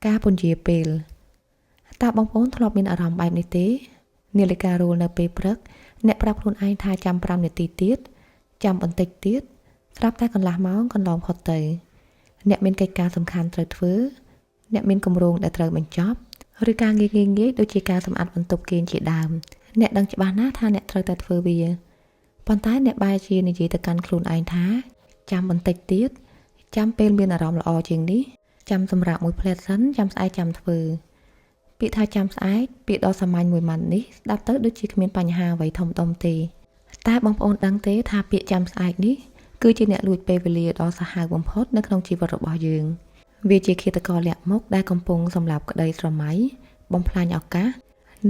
ការពន្យាពេលតើបងប្អូនធ្លាប់មានអារម្មណ៍បែបនេះទេនាឡិការោលនៅពេលព្រឹកអ្នកប្រាប់ខ្លួនឯងថាចាំ5នាទីទៀតចាំបន្តិចទៀតស្រាប់តែកន្លះម៉ោងកន្លងផុតទៅអ្នកមានកិច្ចការសំខាន់ត្រូវធ្វើអ្នកមានគម្រោងដែលត្រូវបញ្ចប់ឬការងាយដូចជាការសម្អាតបន្ទប់គេងជាដើមអ្នកដឹងច្បាស់ណាស់ថាអ្នកត្រូវតែធ្វើវាប៉ុន្តែអ្នកបែរជានិយាយទៅកាន់ខ្លួនឯងថាចាំបន្តិចទៀតចាំពេលមានអារម្មណ៍ល្អជាងនេះចាំសម្រាប់មួយផ្លែសិនចាំស្អែកចាំធ្វើពាក្យថាចាំស្អែកពាក្យដ៏សាមញ្ញមួយម៉ាត់នេះស្ដាប់ទៅដូចជាគ្មានបញ្ហាអ្វីធំដុំទេតែបងប្អូនដឹងទេថាពាក្យចាំស្អែកនេះគឺជាអ្នកលួចពេលវេលាដ៏សាហាវបំផុតនៅក្នុងជីវិតរបស់យើងវាជាឃាតករលាក់មុខដែលកំពុងសម្លាប់ក្តីស្រមៃបំផ្លាញឱកាស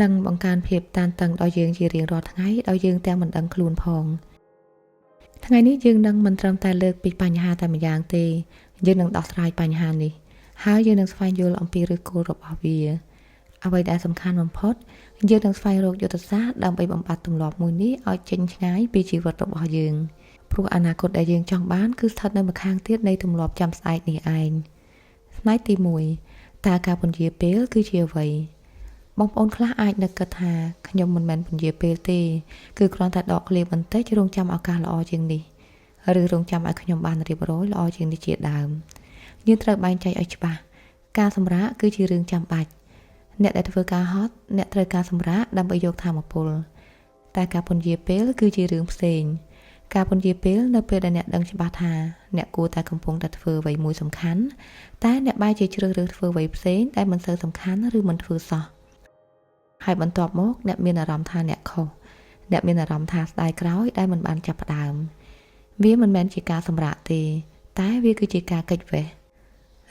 និងបង្កើនភាពតានតឹងដល់យើងជារៀងរាល់ថ្ងៃដោយយើងទាំងមិនដឹងខ្លួនផងថ្ងៃនេះយើងនឹងមិនត្រឹមតែលើកពីបញ្ហាតែម្យ៉ាងទេយើងនឹងដោះស្រាយបញ្ហានេះហើយយើងនឹងស្វែងយល់អំពីឫសគល់របស់វាអ្វីដែលសំខាន់បំផុតយើងនឹងស្វែងរកយុទ្ធសាស្ត្រដើម្បីបំបត្តិទម្លាប់មួយនេះឲ្យចេញឆ្ងាយពីជីវិតរបស់យើងព្រោះអនាគតដែលយើងចង់បានគឺស្ថិតនៅម្ខាងទៀតនៃទម្លាប់ចាំស្អែកនេះឯងផ្នែកទី1តើការពន្យាពេលគឺជាអ្វីបងប្អូនខ្លះអាចនឹកគិតថាខ្ញុំមិនមែនពន្យាពេលទេគឺគ្រាន់តែដកឃ្លាបន្តិចរងចាំឱកាសល្អជាងនេះឬរងចាំឲ្យខ្ញុំបានរៀបរយល្អជាងនេះជាដើមយើងត្រូវបែងចែកឲ្យច្បាស់ការសម្រាកគឺជារឿងចាំបាច់អ្នកដែលធ្វើការហត់អ្នកត្រូវការសម្រាកដើម្បីយកថាមពលតែការពន្យាពេលគឺជារឿងផ្សេងការពន្យាពេលនៅពេលដែលអ្នកដឹងច្បាស់ថាអ្នកគួរតែកំពុងតែធ្វើអ្វីមួយសំខាន់តែអ្នកបែរជាជ្រើសរើសធ្វើអ្វីផ្សេងដែលមិនសូវសំខាន់ឬមិនធ្វើសោះហើយបន្ទាប់មកអ្នកមានអារម្មណ៍ថាអ្នកខុសអ្នកមានអារម្មណ៍ថាស្ដាយក្រោយដែលមិនបានចាប់ផ្ដើមវាមិនមែនជាការសម្រាកទេតែវាគឺជាការកិច្ចវេះ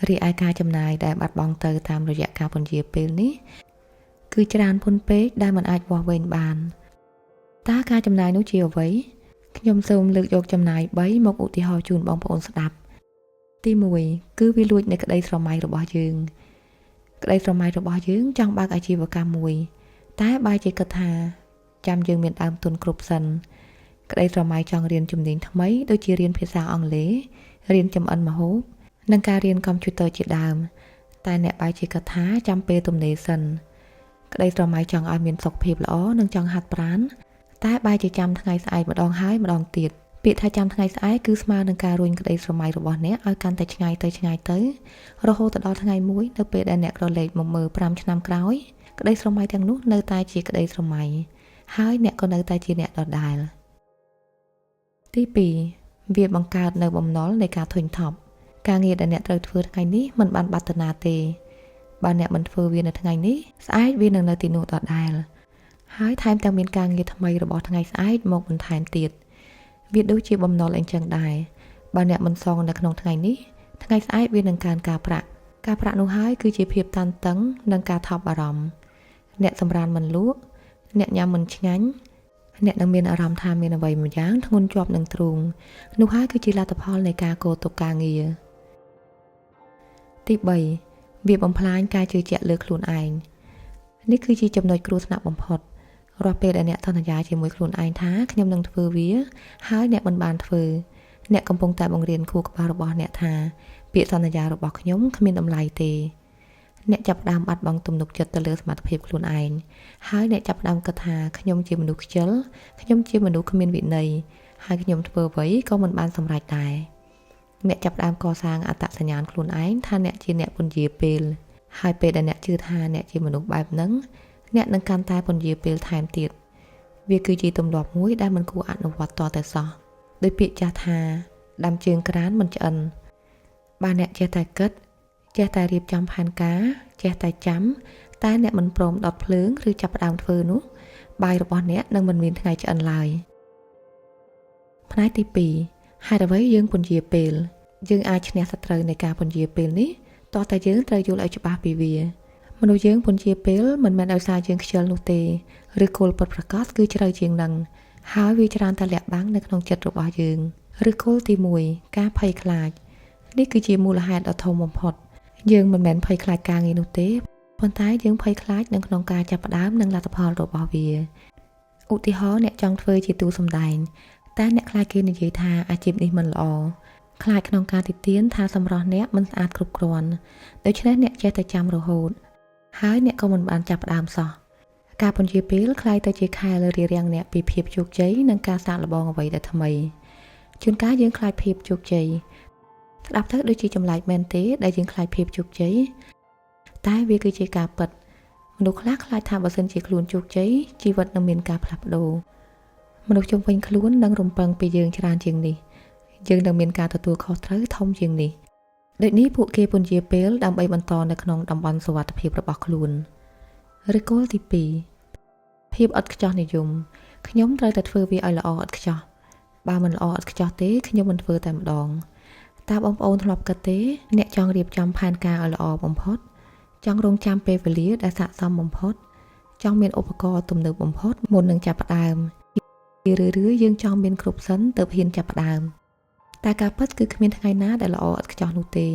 រីឯការចំណាយដែលបាត់បង់ទៅតាមរយៈការពន្យាពេលនេះគឺច្រើនពន់ពេកដែលមិនអាចវាស់វែងបានតើការចំណាយនោះជាអ្វីខ្ញុំសូមលើកយកចំណាយ3មកឧទាហរណ៍ជូនបងប្អូនស្ដាប់ទី1គឺវាលួចនៅក្តីស្រមៃរបស់យើងក្តីស្រមៃរបស់យើងចង់បើកអាជីវកម្មមួយតែបែរជាគិតថាចាំយើងមានដើមទុនគ្រប់សិនក្តីស្រមៃចង់រៀនជំនាញថ្មីដូចជារៀនភាសាអង់គ្លេសរៀនចម្អិនម្ហូបនិងការរៀនកុំព្យូទ័រជាដើមតែអ្នកបែរជាគិតថាចាំពេលទំនេរសិនក្តីស្រមៃចង់ឲ្យមានសុខភាពល្អនិងចង់ហាត់ប្រាណតែបែរជាចាំថ្ងៃស្អែកម្ដងហើយម្ដងទៀតពាក្យថាចាំថ្ងៃស្អែកគឺស្មើនឹងការរុញក្តីស្រមៃរបស់អ្នកឲ្យកាន់តែឆ្ងាយទៅរហូតដល់ថ្ងៃមួយនៅពេលដែលអ្នកក្រឡេកមកមើល5ឆ្នាំក្រោយក្តីស្រមៃទាំងនោះនៅតែជាក្តីស្រមៃហើយអ្នកក៏នៅតែជាអ្នកដដែលទី2វាបង្កើតនៅបំណុលនៃការធុញថប់ការងារដែលអ្នកត្រូវធ្វើថ្ងៃនេះមិនបានបាត់ណាទេបើអ្នកមិនធ្វើវានៅថ្ងៃនេះស្អែកវានឹងនៅទីនោះដដែលហើយថែមទាំងមានការងារថ្មីរបស់ថ្ងៃស្អែកមកបន្ថែមទៀតវាដូចជាបំណុលអីចឹងដែរបើអ្នកមិនសងនៅក្នុងថ្ងៃនេះថ្ងៃស្អែកវានឹងកើនការប្រាក់នោះហើយគឺជាភាពតានតឹងនិងការថប់បារម្ភអ្នកសម្រានមិនលក់អ្នកញ៉ាំមិនឆ្ងាញ់អ្នកនឹងមានអារម្មណ៍ថាមានអ្វីមួយយ៉ាងធ្ងន់ជាប់នឹងទ្រូងនោះហើយគឺជាលទ្ធផលនៃការកោរទុកការងារទី3វាបំផ្លាញការជឿជាក់លើខ្លួនឯងនេះគឺជាចំណុចគ្រោះថ្នាក់បំផុតរាល់ពេលដែលអ្នកសន្យាជាមួយខ្លួនឯងថាខ្ញុំនឹងធ្វើវាហើយអ្នកមិនបានធ្វើអ្នកកំពុងតែបង្រៀនខួរក្បាលរបស់អ្នកថាពាក្យសន្យារបស់ខ្ញុំគ្មានតម្លៃទេអ្នកចាប់ផ្ដើមបាត់បង់ទំនុកចិត្តទៅលើសមត្ថភាពខ្លួនឯងហើយអ្នកចាប់ផ្ដើមគិតថាខ្ញុំជាមនុស្សខ្ជិលខ្ញុំជាមនុស្សគ្មានវិន័យហើយខ្ញុំធ្វើអ្វីក៏មិនបានសម្រេចដែរអ្នកចាប់ផ្ដើមកសាងអត្តសញ្ញាណខ្លួនឯងថាអ្នកជាអ្នកពន្យាពេលហើយពេលដែលអ្នកជឿថាអ្នកជាមនុស្សបែបហ្នឹងអ្នកនឹងកាន់តែពន្យាពេលថែមទៀតវាគឺជាទម្លាប់មួយដែលមិនគួរអនុវត្តតតែសោះដោយពាក្យចាស់ថាដាំជើងក្រានមិនឆ្អិនបើអ្នកចេះតែគិតចេះតែរៀបចំផែនការចេះតែចាំតែអ្នកមិនព្រមដុតភ្លើងឬចាប់ផ្ដើមធ្វើនោះបាយរបស់អ្នកនឹងមិនមានថ្ងៃឆ្អិនឡើយផ្នែកទី2ហេតុអ្វីយើងពន្យាពេលយើងអាចឈ្នះសត្រូវនៃការពន្យាពេលនេះតោះតែយើងត្រូវយល់ឲ្យច្បាស់ពីវាមនុស្សយើងពន្យាពេលមិនមែនដោយសារយើងខ្ជិលនោះទេឬគោលពិតប្រាកដគឺជ្រៅជាងនឹងហើយវាច្រើនតែលាក់បាំងនៅក្នុងចិត្តរបស់យើងឬគោលទី1ការភ័យខ្លាចនេះគឺជាមូលហេតុដ៏ធំបំផុតយើងមិនមែនភ័យខ្លាចការងារនោះទេប៉ុន្តែយើងភ័យខ្លាចនៅក្នុងការចាប់ផ្ដើមនិងលទ្ធផលរបស់វាឧទាហរណ៍អ្នកចង់ធ្វើជាតួសម្ដែងតែអ្នកខ្លាចគេនិយាយថាអាជីពនេះមិនល្អ ខ្លាចក្នុងការទីទានថាសម្រស់អ្នកមិនស្អាតគ្រប់គ្រាន់ដូច្នេះអ្នកចេះតែចាំរហូតហើយអ្នកក៏មិនបានចាប់ផ្ដើមសោះការពន្យាពេលคล้ายទៅជាខែលរារាំងអ្នកពីភាពជោគជ័យនិងការសាកល្បងអ្វីដែលថ្មីជួនកាលយើងខ្លាចភាពជោគជ័យស្ដាប់ទៅដូចជាចម្លែកមែនទេដែលយើងខ្លាចភាពជោគជ័យតែវាគឺជាការពិតមនុស្សខ្លះខ្លាចថាបើសិនជាខ្លួនជោគជ័យជីវិតនឹងមានការផ្លាស់ប្ដូរមនុស្សជុំវិញខ្លួននឹងរំពឹងពីយើងច្រើនជាងនេះយើងនឹងមានការទទួលខុសត្រូវធំជាងនេះដូចនេះពួកគេពន្យាពេលដើម្បីបន្តនៅក្នុងតំបន់សុវត្ថិភាពរបស់ខ្លួនឬគោលទី2ភាពឥតខ្ចោះនិយមខ្ញុំត្រូវតែធ្វើវាឲ្យល្អឥតខ្ចោះបើមិនល្អឥតខ្ចោះទេខ្ញុំមិនធ្វើតែម្ដងតើបងប្អូនធ្លាប់គិតទេអ្នកចង់រៀបចំផែនការឲ្យល្អបំផុតចង់រងចាំពេលវេលាដែលស័ក្តិសមបំផុតចង់មានឧបករណ៍ទំនើបបំផុតមុននឹងចាប់ផ្ដើមរឿយៗយើងចង់មានគ្រប់សិនទើបហ៊ានចាប់ផ្ដើមតែការពិតគឺគ្មានថ្ងៃណាដែលល្អឥតខ្ចោះនោះទេ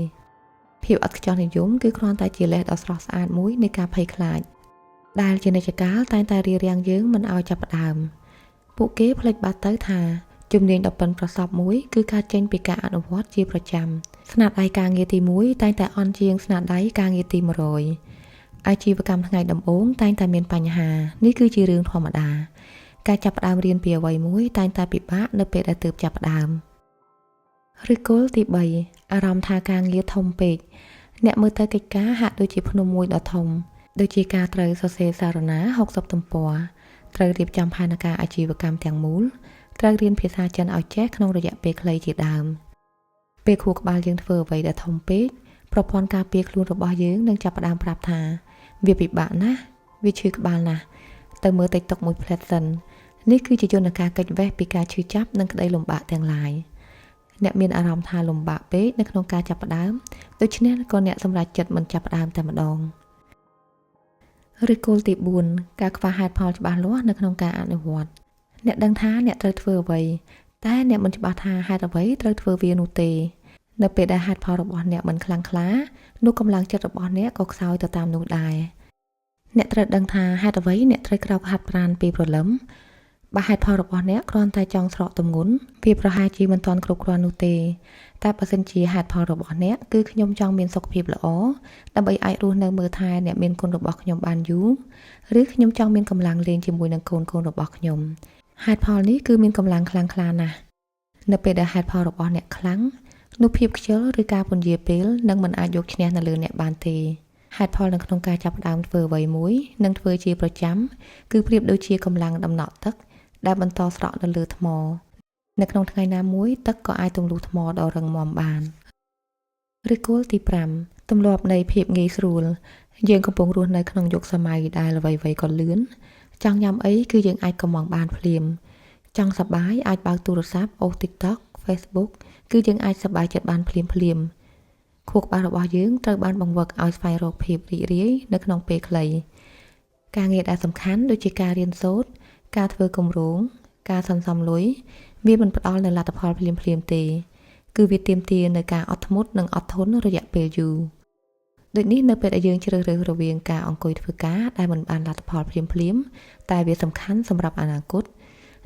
ភាពឥតខ្ចោះនិយមគឺគ្រាន់តែជាលេសដ៏ស្រស់ស្អាតមួយនៃការភ័យខ្លាចដែលជានិច្ចកាលតែងតែរារាំងយើងមិនឲ្យចាប់ផ្ដើមពួកគេភ្លេចបាត់ទៅថាជំនាញដ៏ប៉ិនប្រសប់មួយគឺការចេញពីការអនុវត្តជាប្រចាំស្នាដៃការងារទី1តែងតែអន់ជាងស្នាដៃការងារទី100អាជីវកម្មថ្ងៃដំបូងតែងតែមានបញ្ហានេះគឺជារឿងធម្មតាការចាប់ផ្ដើមរៀនពីអ្វីមួយតែងតែពិបាកនៅពេលដែលទើបចាប់ផ្ដើមឬគោលទី3អារម្មណ៍ថាការងារធំពេកអ្នកមើលទៅកិច្ចការហាក់ដូចជាភ្នំមួយដ៏ធំដូចជាការត្រូវសរសេរសារណា60ទំព័រត្រូវរៀបចំផែនការអាជីវកម្មទាំងមូលត្រូវរៀនភាសាចិនឲ្យចេះក្នុងរយៈពេលខ្លីជាដើមពេលខួរក្បាលយើងធ្វើអ្វីដែលធំពេកប្រព័ន្ធការពារខ្លួនរបស់យើងនឹងចាប់ផ្ដើមប្រាប់ថាវាពិបាកណាស់វាឈឺក្បាលណាស់ទៅមើលតិចតុកមួយផ្លែតសិននេះគឺជាយន្តការកិច្ចវេះពីការឈឺចាប់និងក្តីលំបាកទាំងឡាយអ្នកមានអារម្មណ៍ថាលំបាកពេកនៅក្នុងការចាប់ផ្ដើមដូច្នេះក៏អ្នកសម្រេចចិត្តមិនចាប់ផ្ដើមតែម្ដងឬគោលទី4ការខ្វះហេតុផលច្បាស់លាស់នៅក្នុងការអនុវត្តអ្នកដឹងថាអ្នកត្រូវធ្វើអ្វីតែអ្នកមិនច្បាស់ថាហេតុអ្វីត្រូវធ្វើវានោះទេនៅពេលដែលហេតុផលរបស់អ្នកមិនខ្លាំងក្លានោះកម្លាំងចិត្តរបស់អ្នកក៏ខ្សោយទៅតាមនោះដែរអ្នកត្រូវដឹងថាហេតុអ្វីអ្នកត្រូវក្រោកហាត់ប្រាណពីព្រលឹមបើហេតុផលរបស់អ្នកគ្រាន់តែចង់ស្រកទម្ងន់វាប្រហែលជាមិនទាន់គ្រប់គ្រាន់នោះទេតែបើសិនជាហេតុផលរបស់អ្នកគឺខ្ញុំចង់មានសុខភាពល្អដើម្បីអាចរស់នៅមើលថែអ្នកមានគុណរបស់ខ្ញុំបានយូរឬខ្ញុំចង់មានកម្លាំងលេងជាមួយនឹងកូនរបស់ខ្ញុំហេតុផលនេះគឺមានកម្លាំងខ្លាំងក្លាណាស់នៅពេលដែលហេតុផលរបស់អ្នកខ្លាំងនោះភាពខ្ជិលឬការពន្យាពេលនឹងមិនអាចយកឈ្នះនៅលើអ្នកបានទេហេតុផលនៅក្នុងការចាប់ផ្ដើមធ្វើអ្វីមួយនិងធ្វើជាប្រចាំគឺប្រៀបដូចជាកម្លាំងដំណក់ទឹកដែលបន្តស្រក់នៅលើថ្មនៅក្នុងថ្ងៃណាមួយទឹកក៏អាចទម្លុះថ្មដ៏រឹងមាំបានឬគោលទី5ទម្លាប់នៃភាពងាយស្រួលយើងកំពុងរស់នៅក្នុងយុគសម័យដែលអ្វីៗក៏លឿនចង់ញ៉ាំអីគឺយើងអាចកំងបានភ្លាមចង់សប្បាយអាចបើកទូរស័ព្ទអូស TikTok Facebook គឺយើងអាចសប្បាយចិត្តបានភ្លាមខួរក្បាលរបស់យើងត្រូវបានបង្វឹកឲ្យស្វែងរកភាពរីករាយនៅក្នុងពេលខ្លីការងារដែលសំខាន់ដូចជាការរៀនសូត្រការធ្វើគម្រោងការសន្សំលុយវាមិនផ្ដល់នូវលទ្ធផលភ្លាមទេគឺវាទាមទារនូវការអត់ធ្មត់និងអត់ធន់រយៈពេលយូរដូចនេះនៅពេលដែលយើងជ្រើសរើសរវាងការអង្គុយធ្វើការដែលមិនបានលទ្ធផលភ្លាមតែវាសំខាន់សម្រាប់អនាគត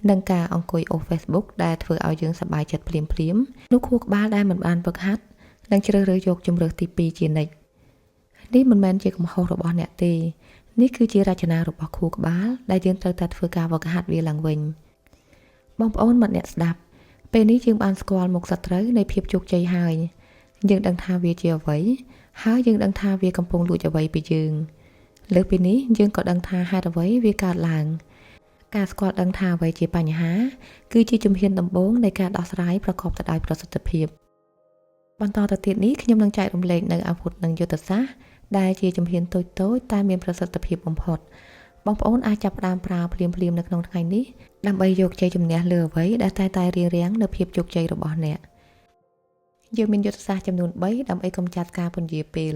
និងការអង្គុយអូស Facebook ដែលធ្វើឲ្យយើងសប្បាយចិត្តភ្លាមនោះខួរក្បាលដែលមិនបានហ្វឹកហាត់នឹងជ្រើសរើសយកជម្រើសទី2ជានិច្ចនេះមិនមែនជាកំហុសរបស់អ្នកទេនេះគឺជារចនារបស់ខួរក្បាលដែលយើងត្រូវតែធ្វើការហ្វឹកហាត់វាឡើងវិញបងប្អូនមិត្តអ្នកស្ដាប់ពេលនេះយើងបានស្គាល់មុខសត្រូវនៃភាពជោគជ័យហើយយើងដឹងថាវាជាអ្វីហើយយើងដឹងថាវាកំពុងលួចអ្វីពីយើងលើសពីនេះយើងក៏ដឹងថាហេតុអ្វីវាកើតឡើងការស្គាល់ដឹងថាអ្វីជាបញ្ហាគឺជាជំហានដំបូងនៃការដោះស្រាយប្រកបទៅដោយប្រសិទ្ធភាពបន្តទៅទៀតនេះខ្ញុំនឹងចែករំលែកនៅអាវុធនិងយុទ្ធសាស្ត្រដែលជាជំហានតូចតែមានប្រសិទ្ធភាពបំផុតបងប្អូនអាចចាប់ផ្ដើមប្រើភ្លាមនៅក្នុងថ្ងៃនេះដើម្បីយកជ័យជំនះលើអ្វីដែលតែរៀងរាំងនៅភាពជោគជ័យរបស់អ្នកយើងមានយុទ្ធសាស្ត្រចំនួន3ដើម្បីកម្ចាត់ការពន្យាពេល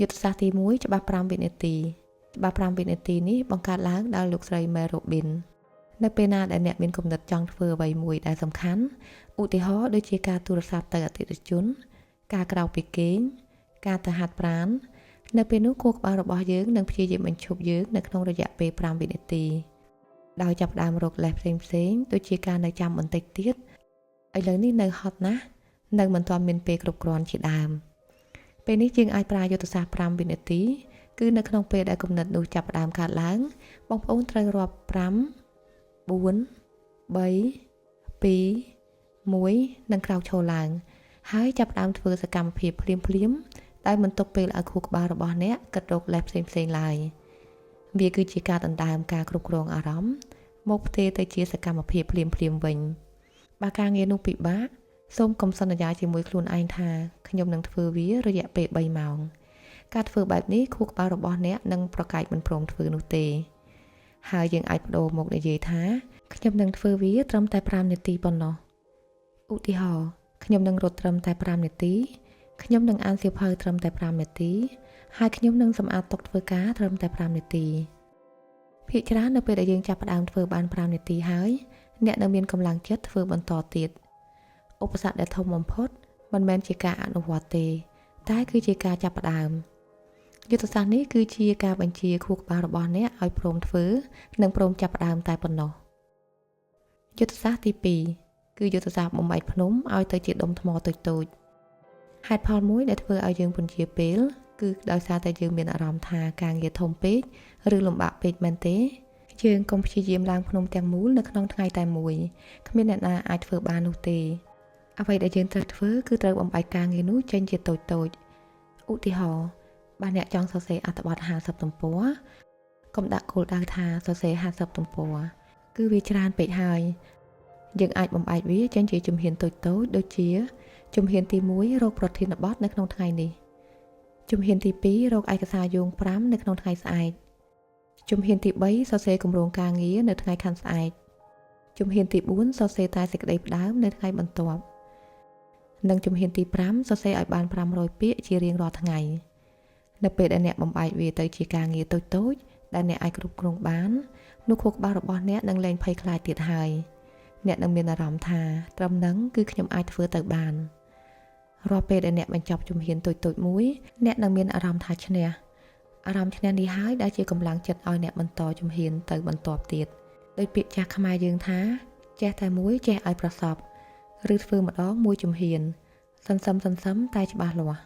យុទ្ធសាស្ត្រទី1ច្បាប់5វិនាទីច្បាប់5វិនាទីនេះបង្កើតឡើងដោយលោកស្រី Mel Robbins នៅពេលណាដែលអ្នកមានគំនិតចង់ធ្វើអ្វីមួយដែលសំខាន់ឧទាហរណ៍ដូចជាការទូរស័ព្ទទៅអតិថិជនការក្រោកពីគេងការទៅហាត់ប្រាណនៅពេលនោះខួរក្បាលរបស់យើងនឹងព្យាយាមបញ្ឈប់យើងនៅក្នុងរយៈពេល5វិនាទីដោយចាប់ផ្ដើមរកលេសផ្សេងដូចជាការនៅចាំបន្តិចទៀតឥឡូវនេះនៅហត់ណាស់ នៅមិនទាន់មានពេលគ្រប់គ្រាន់ជាដើមពេលនេះយើងអាចប្រើយុទ្ធសាស្ត្រ5វិនាទីគឺនៅក្នុងពេលដែលគំនិតនោះចាប់ផ្ដើមកើតឡើងបងប្អូនត្រូវរាប់5 4 3 2 1និងក្រោកឈរឡើងហើយចាប់ផ្ដើមធ្វើសកម្មភាពភ្លាមដោយមិនទុកពេលឲ្យខួរក្បាលរបស់អ្នកគិតរកលេសផ្សេងឡើយវាគឺជាការដណ្ដើមការគ្រប់គ្រងអារម្មណ៍មកផ្ទេរទៅជាសកម្មភាពភ្លាមវិញបើការងារនោះពិបាកសូមកុំសន្យាជាមួយខ្លួនឯងថាខ្ញុំនឹងធ្វើវារយៈពេល3ម៉ោងការធ្វើបែបនេះខួរក្បាលរបស់អ្នកនឹងប្រកែកមិនព្រមធ្វើនោះទេហើយយើងអាចបដូរមកនិយាយថាខ្ញុំនឹងធ្វើវាត្រឹមតែ5នាទីប៉ុណ្ណោះឧទាហរណ៍ខ្ញុំនឹងរត់ត្រឹមតែ5នាទីខ្ញុំនឹងអានសៀវភៅត្រឹមតែ5នាទីហើយខ្ញុំនឹងសម្អាតតុធ្វើការត្រឹមតែ5នាទីភាគច្រើននៅពេលដែលយើងចាប់ផ្ដើមធ្វើបាន5នាទីហើយអ្នកនឹងមានកម្លាំងចិត្តធ្វើបន្តទៀតឧបសគ្គដែលធំបំផុតមិនមែនជាការអនុវត្តទេតែគឺជាការចាប់ផ្ដើមយុទ្ធសាស្ត្រនេះគឺជាការបញ្ជាខួរក្បាលរបស់អ្នកឲ្យព្រមធ្វើនិងព្រមចាប់ផ្ដើមតែប៉ុណ្ណោះយុទ្ធសាស្ត្រទី2គឺយុទ្ធសាស្ត្របំបែកភ្នំឲ្យទៅជាដុំថ្មតូចហេតុផលមួយដែលធ្វើឲ្យយើងពន្យាពេលគឺដោយសារតែយើងមានអារម្មណ៍ថាការងារធំពេកឬលំបាកពេកមែនទេយើងកុំព្យាយាមឡើងភ្នំទាំងមូលនៅក្នុងថ្ងៃតែមួយគ្មានអ្នកណាអាចធ្វើបាននោះទេអ្វីដែលយើងត្រូវធ្វើគឺត្រូវបំបែកការងារនោះចេញជាតូចឧទាហរណ៍បើអ្នកចង់សរសេរអត្ថបទ50ទំព័រកុំដាក់គោលដៅថាសរសេរ50ទំព័រគឺវាច្រើនពេកហើយយើងអាចបំបែកវាចេញជាជំហានតូចដូចជាជំហានទី1រកប្រធានបទនៅក្នុងថ្ងៃនេះជំហានទី2រកឯកសារយោង5នៅក្នុងថ្ងៃស្អែកជំហានទី3សរសេរគម្រោងការងារនៅថ្ងៃខាងស្អែកជំហានទី4សរសេរតែសេចក្តីផ្ដើមនៅថ្ងៃបន្ទាប់និងជំហានទី5សរសេរឲ្យបាន500ពាក្យជារៀងរាល់ថ្ងៃនៅពេលដែលអ្នកបំបែកវាទៅជាការងារតូចដែលអ្នកអាចគ្រប់គ្រងបាននោះខួរក្បាលរបស់អ្នកនឹងលែងភ័យខ្លាចទៀតហើយអ្នកនឹងមានអារម្មណ៍ថាត្រឹមហ្នឹងគឺខ្ញុំអាចធ្វើទៅបានរាល់ពេលដែលអ្នកបញ្ចប់ជំហានតូចមួយអ្នកនឹងមានអារម្មណ៍ថាឈ្នះអារម្មណ៍ឈ្នះនេះហើយដែលជាកម្លាំងចិត្តឲ្យអ្នកបន្តជំហានទៅបន្ទាប់ទៀតដោយពាក្យចាស់ខ្មែរយើងថាចេះតែមួយចេះឲ្យប្រសពឬធ្វើម្ដងមួយជំហានសន្សឹមតែច្បាស់លាស់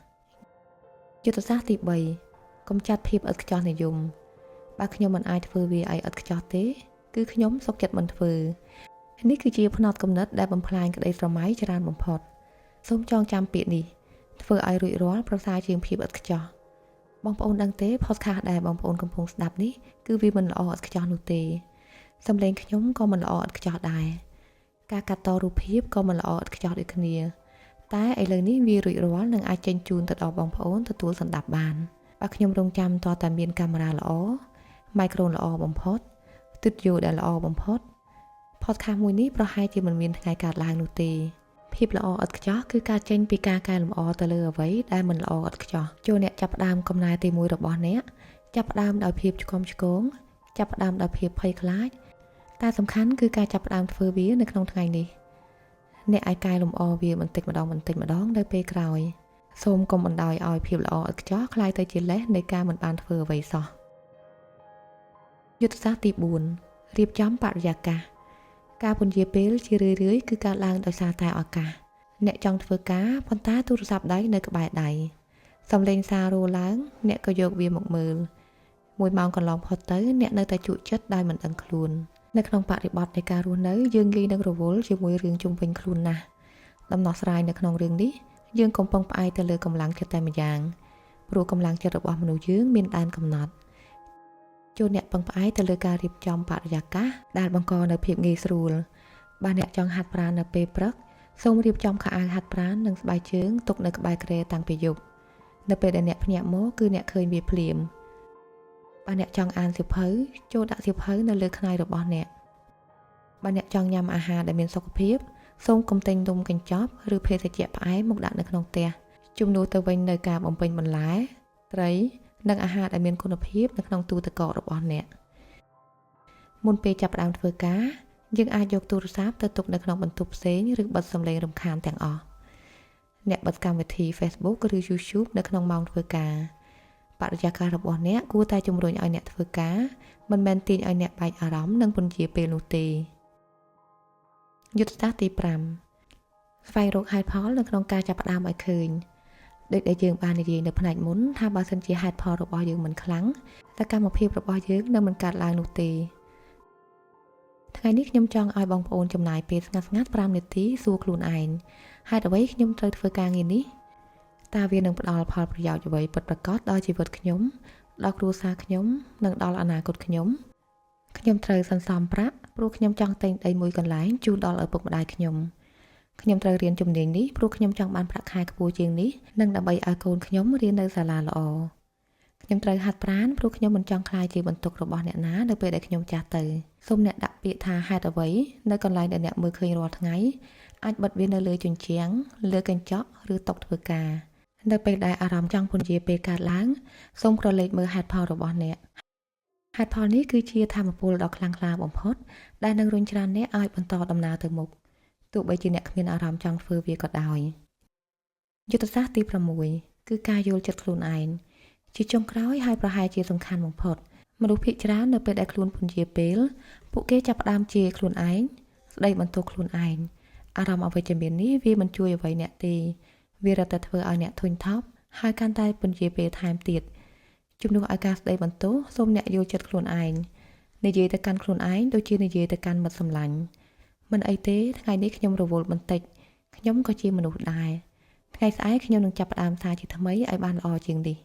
យុទ្ធសាស្ត្រទី3កំចាត់ភាពឥតខ្ចោះនិយមបើខ្ញុំមិនអាចធ្វើវាឲ្យឥតខ្ចោះទេគឺខ្ញុំសុខចិត្តមិនធ្វើនេះគឺជាផ្នត់គំនិតដែលបំផ្លាញក្តីស្រមៃច្រើនបំផុតសូមចងចាំពាក្យនេះធ្វើឲ្យរួចរាល់ប្រសើរជាងភាពឥតខ្ចោះបងប្អូនដឹងទេ podcast ដែលបងប្អូនកំពុងស្ដាប់នេះគឺវាមិនល្អឥតខ្ចោះនោះទេសំឡេងខ្ញុំក៏មិនល្អឥតខ្ចោះដែរការកាត់តរូបភាពក៏មិនល្អឥតខ្ចោះដូចគ្នាតែឥឡូវនេះវារួចរាល់នឹងអាចចេញជូនទៅដល់បងប្អូនទទួលសន្ដាប់បានបើខ្ញុំរងចាំតតែមានកាមេរ៉ាល្អម៉ៃក្រូល្អបំផុតស្ទូឌីយោដែលល្អបំផុត podcast មួយនេះប្រហែលជាមិនមានថ្ងៃកើតឡើងនោះទេភាពល្អឥតខ្ចោះគឺការចេញពីការកែលម្អទៅលើអ្វីដែលមិនល្អឥតខ្ចោះចូលអ្នកចាប់ផ្ដើមកំណែទី1របស់អ្នកចាប់ផ្ដើមដោយភាពឆ្គាំឆ្គងចាប់ផ្ដើមដោយភាពភ័យខ្លាចតែសំខាន់គឺការចាប់ផ្ដើមធ្វើវានៅក្នុងថ្ងៃនេះអ្នកអាចកែលម្អវាបន្តិចម្ដងនៅពេលក្រោយសូមកុំបណ្ដោយឲ្យភាពល្អឥតខ្ចោះคล้ายទៅជាលេសនៃការមិនបានធ្វើអ្វីសោះយុទ្ធសាស្ត្រទី4រៀបចំបរិយាកាសការពន្យាពេលជារឿយៗគឺកើតឡើងដោយសារតែឱកាសអ្នកចង់ធ្វើការប៉ុន្តែទូរស័ព្ទដៃនៅក្បែរដៃសំឡេងសាររោឡើងអ្នកក៏យកវាមកមើល1ម៉ោងកន្លងផុតទៅអ្នកនៅតែជក់ចិត្តដោយមិនដឹងខ្លួននៅក្នុងបរិបទនៃការរស់នៅយើងងាយនឹងរវល់ជាមួយរឿងជុំវិញខ្លួនណាស់ដំណោះស្រាយនៅក្នុងរឿងនេះយើងកំពុងផ្អែកទៅលើកម្លាំងចិត្តតែម្យ៉ាងព្រោះកម្លាំងចិត្តរបស់មនុស្សយើងមានដែនកំណត់ចូលអ្នកពឹងផ្អែកទៅលើការរៀបចំបរិយាកាសដែលបង្កនៅភាពងាយស្រួលបើអ្នកចង់ហាត់ប្រាណនៅពេលព្រឹកសូមរៀបចំខោអាវហាត់ប្រាណនិងស្បែកជើងទុកនៅក្បែរគ្រែតាំងពីយប់នៅពេលដែលអ្នកភ្ញាក់មកគឺអ្នកឃើញវាភ្លាមបើអ្នកចង់អានសៀវភៅចូលដាក់សៀវភៅនៅលើខ្នើយរបស់អ្នកបើអ្នកចង់ញ៉ាំអាហារដែលមានសុខភាពសូមកុំទិញនំកញ្ចប់ឬភេសជ្ជៈផ្អែមមកដាក់នៅក្នុងផ្ទះជំនួសទៅវិញនៅការបំពេញបន្លែត្រីនិងអាហារដែលមានគុណភាពនៅក្នុងទូទឹកកករបស់អ្នកមុនពេលចាប់ផ្ដើមធ្វើការយើងអាចយកទូរស័ព្ទទៅទុកនៅក្នុងបន្ទប់ផ្សេងឬបិទសំឡេងរំខានទាំងអស់អ្នកបិទកម្មវិធី Facebook ឬ YouTube នៅក្នុងម៉ោងធ្វើការបរិយាកាសរបស់អ្នកគួរតែជំរុញឲ្យអ្នកធ្វើការមិនមែនទាញឲ្យអ្នកបែកអារម្មណ៍និងពន្យាពេលនោះទេយុទ្ធសាស្ត្រទី5 ស្វែងរកហេតុផលនៅក្នុងការចាប់ផ្ដើមឲ្យឃើញដូចដែលយើងបាននិយាយនៅផ្នែកមុនថាបើសិនជាហេតុផលរបស់យើងមិនខ្លាំងសកម្មភាពរបស់យើងនឹងមិនកើតឡើងនោះទេថ្ងៃនេះខ្ញុំចង់ឲ្យបងប្អូនចំណាយពេលស្ងាត់ៗ5នាទីសួរខ្លួនឯងហេតុអ្វីខ្ញុំត្រូវធ្វើការងារនេះតើវានឹងផ្ដល់ផលប្រយោជន៍អ្វីពិតប្រាកដដល់ជីវិតខ្ញុំដល់គ្រួសារខ្ញុំនិងដល់អនាគតខ្ញុំត្រូវសន្សំប្រាក់ព្រោះខ្ញុំចង់ទិញដីមួយកន្លែងជូនដល់ឪពុកម្ដាយខ្ញុំត្រូវរៀនជំនាញនេះព្រោះខ្ញុំចង់បានប្រាក់ខែខ្ពស់ជាងនេះនិងដើម្បីឲ្យកូនខ្ញុំរៀននៅសាលាល្អខ្ញុំត្រូវហាត់ប្រាណព្រោះខ្ញុំមិនចង់ក្លាយជាបន្ទុករបស់អ្នកណានៅពេលដែលខ្ញុំចាស់ទៅសូមអ្នកដាក់ពាក្យថាហេតុអ្វីនៅកន្លែងដែលអ្នកមើលឃើញរាល់ថ្ងៃអាចបិទវានៅលើជញ្ជាំងលើកញ្ចក់ឬតុធ្វើការនៅពេលដែលអារម្មណ៍ចង់ពន្យាពេលកើតឡើងសូមក្រឡេកមើលហេតុផលរបស់អ្នកហេតុផលនេះគឺជាធម៌ពលដ៏ខ្លាំងក្លាបំផុតដែលនឹងរុញច្រានអ្នកឲ្យបន្តដំណើរទៅមុខទោះបីជាអ្នកគ្មានអារម្មណ៍ចង់ធ្វើវាក៏ដោយយុទ្ធសាស្ត្រទី6គឺការយល់ចិត្តខ្លួនឯងជាចុងក្រោយហើយប្រហែលជាសំខាន់បំផុតមនុស្សភាគច្រើននៅពេលដែលខ្លួនពន្យាពេលពួកគេចាប់ផ្ដើមជេរខ្លួនឯងស្ដីបន្ទោសខ្លួនឯងអារម្មណ៍អវិជ្ជមាននេះវាមិនជួយអ្វីអ្នកទេវារត់តែធ្វើឲ្យអ្នកធុញថប់ហើយកាន់តែពន្យាពេលថែមទៀតជំនួសឲ្យការស្ដីបន្ទោសសូមអ្នកយល់ចិត្តខ្លួនឯងនិយាយទៅកាន់ខ្លួនឯងដូចជានិយាយទៅកាន់មិត្តសម្លាញ់មិនអីទេថ្ងៃនេះខ្ញុំរវល់បន្តិចខ្ញុំក៏ជាមនុស្សដែរថ្ងៃស្អែកខ្ញុំនឹងចាប់ផ្ដើមសារជាថ្មីឲ្យបានល្អជាងនេះ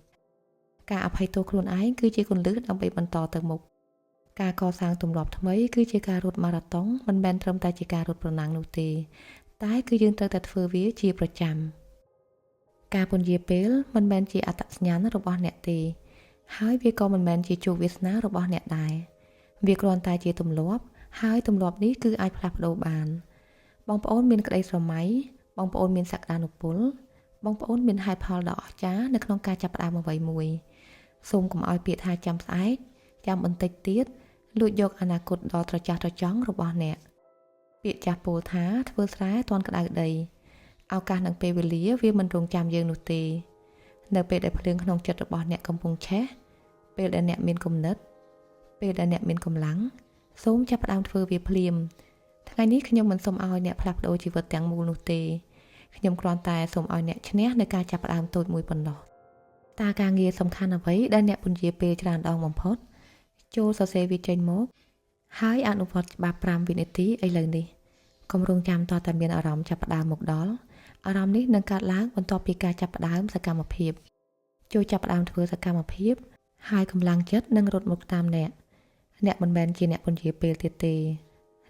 ការអភ័យទោសខ្លួនឯងគឺជាគន្លឹះដើម្បីបន្តទៅមុខការកសាងទម្លាប់ថ្មីគឺជាការរត់ម៉ារ៉ាតុងមិនមែនត្រឹមតែជាការរត់ប្រណាំងនោះទេតែគឺយើងត្រូវតែធ្វើវាជាប្រចាំការពន្យាពេលមិនមែនជាអត្តសញ្ញាណរបស់អ្នកទេហើយវាក៏មិនមែនជាជោគវាសនារបស់អ្នកដែរវាគ្រាន់តែជាទម្លាប់ហើយទម្លាប់នេះគឺអាចផ្លាស់ប្ដូរបានបងប្អូនមានក្តីស្រមៃបងប្អូនមានសក្តានុពលបងប្អូនមានហេតុផលដ៏អស្ចារ្យនៅក្នុងការចាប់ផ្ដើមអ្វីមួយសូមកុំឲ្យពាក្យថាចាំស្អែកចាំបន្តិចទៀតលួចយកអនាគតដ៏ត្រចះត្រចង់របស់អ្នកពាក្យចាស់ពោលថាធ្វើស្រែទាន់ក្តៅដីឱកាសនិងពេលវេលាវាមិនរងចាំយើងនោះទេនៅពេលដែលភ្លើងក្នុងចិត្តរបស់អ្នកកំពុងឆេះពេលដែលអ្នកមានគំនិតពេលដែលអ្នកមានកម្លាំងសូមចាប់ផ្ដើមធ្វើវាភ្លាមថ្ងៃនេះខ្ញុំមិនសូមឲ្យអ្នកផ្លាស់ប្ដូរជីវិតទាំងមូលនោះទេខ្ញុំគ្រាន់តែសូមឲ្យអ្នកឈ្នះនៅការចាប់ផ្ដើមតូចមួយប៉ុណ្ណោះតើការងារសំខាន់អ្វីដែលអ្នកពន្យាពេលច្រើនដងបំផុតចូលសរសេរវាចេញមកហើយអនុវត្តច្បាប់5វិនាទីឥឡូវនេះកុំរងចាំតតែមានអារម្មណ៍ចាប់ផ្ដើមមកដល់អារម្មណ៍នេះនឹងកើតឡើងបន្ទាប់ពីការចាប់ផ្ដើមសកម្មភាពចូលចាប់ផ្ដើមធ្វើសកម្មភាពហើយកម្លាំងចិត្តនឹងរត់មកតាមអ្នកមិនមែនជាអ្នកពន្យាពេលទៀតទេ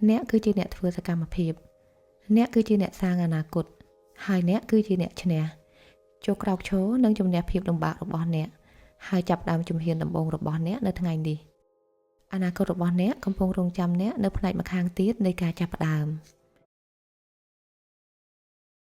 អ្នកគឺជាអ្នកធ្វើសកម្មភាពអ្នកគឺជាអ្នកសាងអនាគតហើយអ្នកគឺជាអ្នកឈ្នះចូលក្រោកឈរនិងជំនះភាពលំបាករបស់អ្នកហើយចាប់ផ្ដើមជំហានដំបូងរបស់អ្នកនៅថ្ងៃនេះអនាគតរបស់អ្នកកំពុងរង់ចាំអ្នកនៅផ្នែកម្ខាងទៀតនៃការចាប់ផ្ដើម